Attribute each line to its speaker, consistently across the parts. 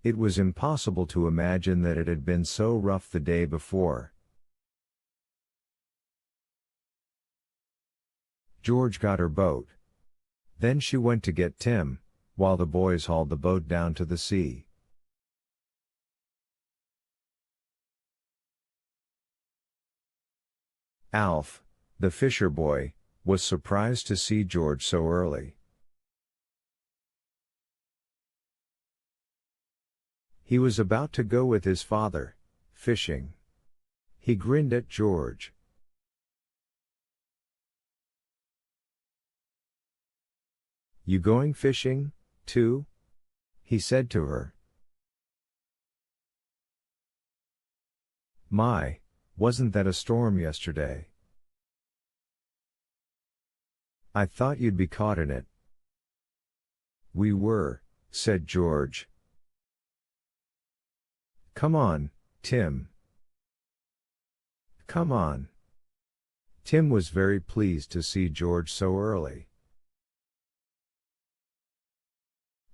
Speaker 1: It was impossible to imagine that it had been so rough the day before. George got her boat. Then she went to get Tim, while the boys hauled the boat down to the sea. Alf, the fisher boy, was surprised to see George so early. He was about to go with his father, fishing. He grinned at George. "You going fishing, too?" he said to her. "My, wasn't that a storm yesterday? I thought you'd be caught in it." "We were," said George. "Come on, Tim. Come on." Tim was very pleased to see George so early.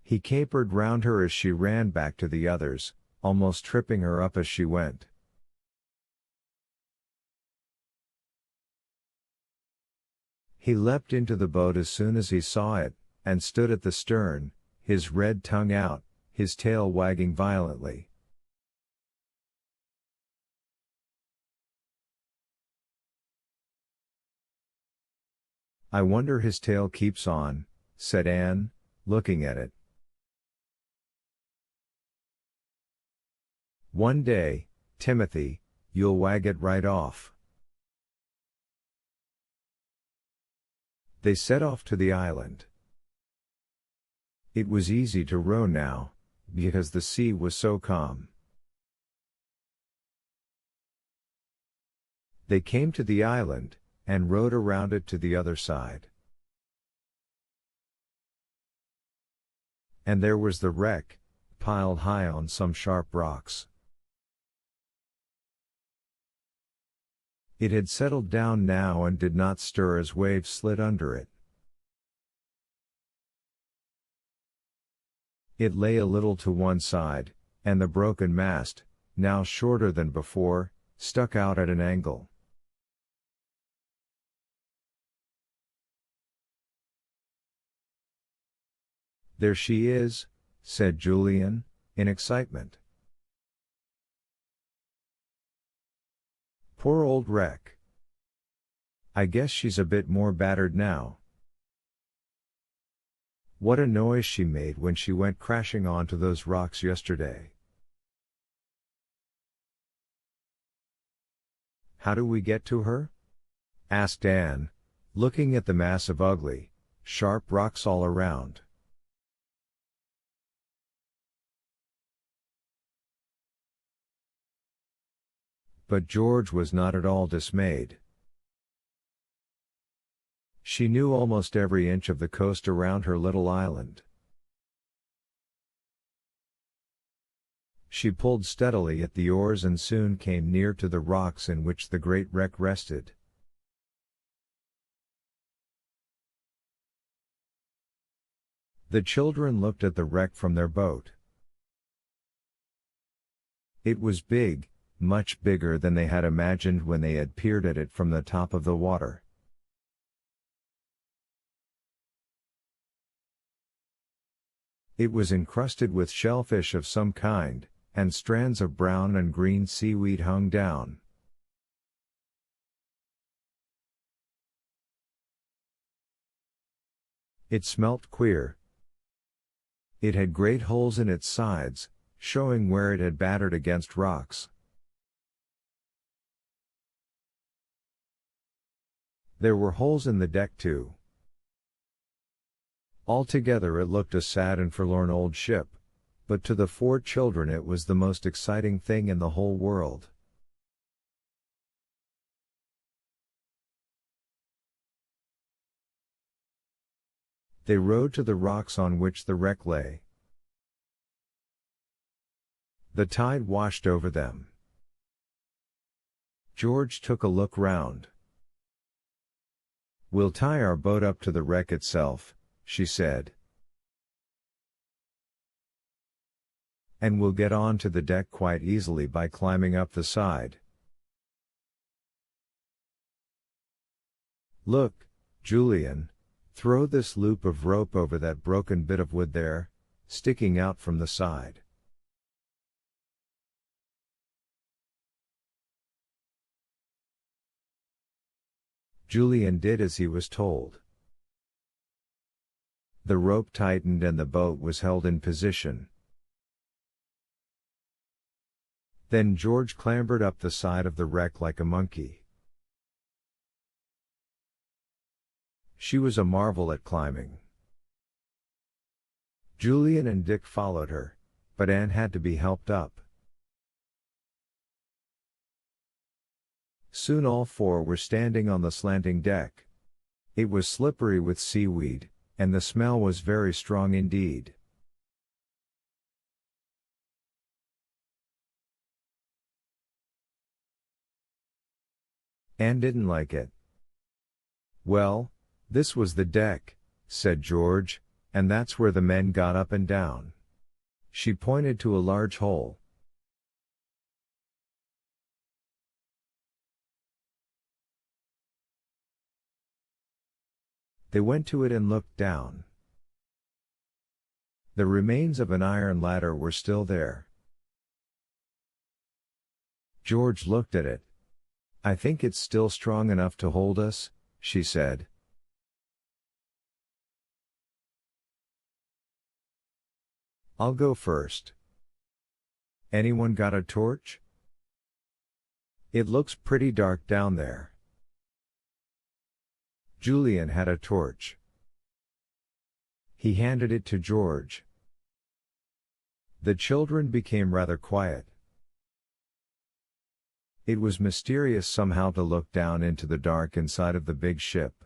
Speaker 1: He capered round her as she ran back to the others, almost tripping her up as she went. He leapt into the boat as soon as he saw it, and stood at the stern, his red tongue out, his tail wagging violently. "I wonder his tail keeps on," said Anne, looking at it. "One day, Timothy, you'll wag it right off." They set off to the island. It was easy to row now, because the sea was so calm. They came to the island, and rowed around it to the other side. And there was the wreck, piled high on some sharp rocks. It had settled down now and did not stir as waves slid under it. It lay a little to one side, and the broken mast, now shorter than before, stuck out at an angle. "There she is," said Julian, in excitement. "Poor old wreck. I guess she's a bit more battered now. What a noise she made when she went crashing onto those rocks yesterday." "How do we get to her?" asked Anne, looking at the mass of ugly, sharp rocks all around. But George was not at all dismayed. She knew almost every inch of the coast around her little island. She pulled steadily at the oars and soon came near to the rocks in which the great wreck rested. The children looked at the wreck from their boat. It was big, much bigger than they had imagined when they had peered at it from the top of the water. It was encrusted with shellfish of some kind, and strands of brown and green seaweed hung down. It smelt queer. It had great holes in its sides, showing where it had battered against rocks. There were holes in the deck too. Altogether it looked a sad and forlorn old ship, but to the 4 children it was the most exciting thing in the whole world. They rowed to the rocks on which the wreck lay. The tide washed over them. George took a look round. "We'll tie our boat up to the wreck itself," she said. and we'll get onto the deck quite easily by climbing up the side. Look, Julian, throw this loop of rope over that broken bit of wood there, sticking out from the side. Julian did as he was told. The rope tightened and the boat was held in position. Then George clambered up the side of the wreck like a monkey. She was a marvel at climbing. Julian and Dick followed her, but Anne had to be helped up. Soon all four were standing on the slanting deck. It was slippery with seaweed, and the smell was very strong indeed. Anne didn't like it. Well, this was the deck, said George, and that's where the men got up and down. She pointed to a large hole. They went to it and looked down. The remains of an iron ladder were still there. George looked at it. I think it's still strong enough to hold us, she said. I'll go first. Anyone got a torch? It looks pretty dark down there. Julian had a torch. He handed it to George. The children became rather quiet. It was mysterious somehow to look down into the dark inside of the big ship.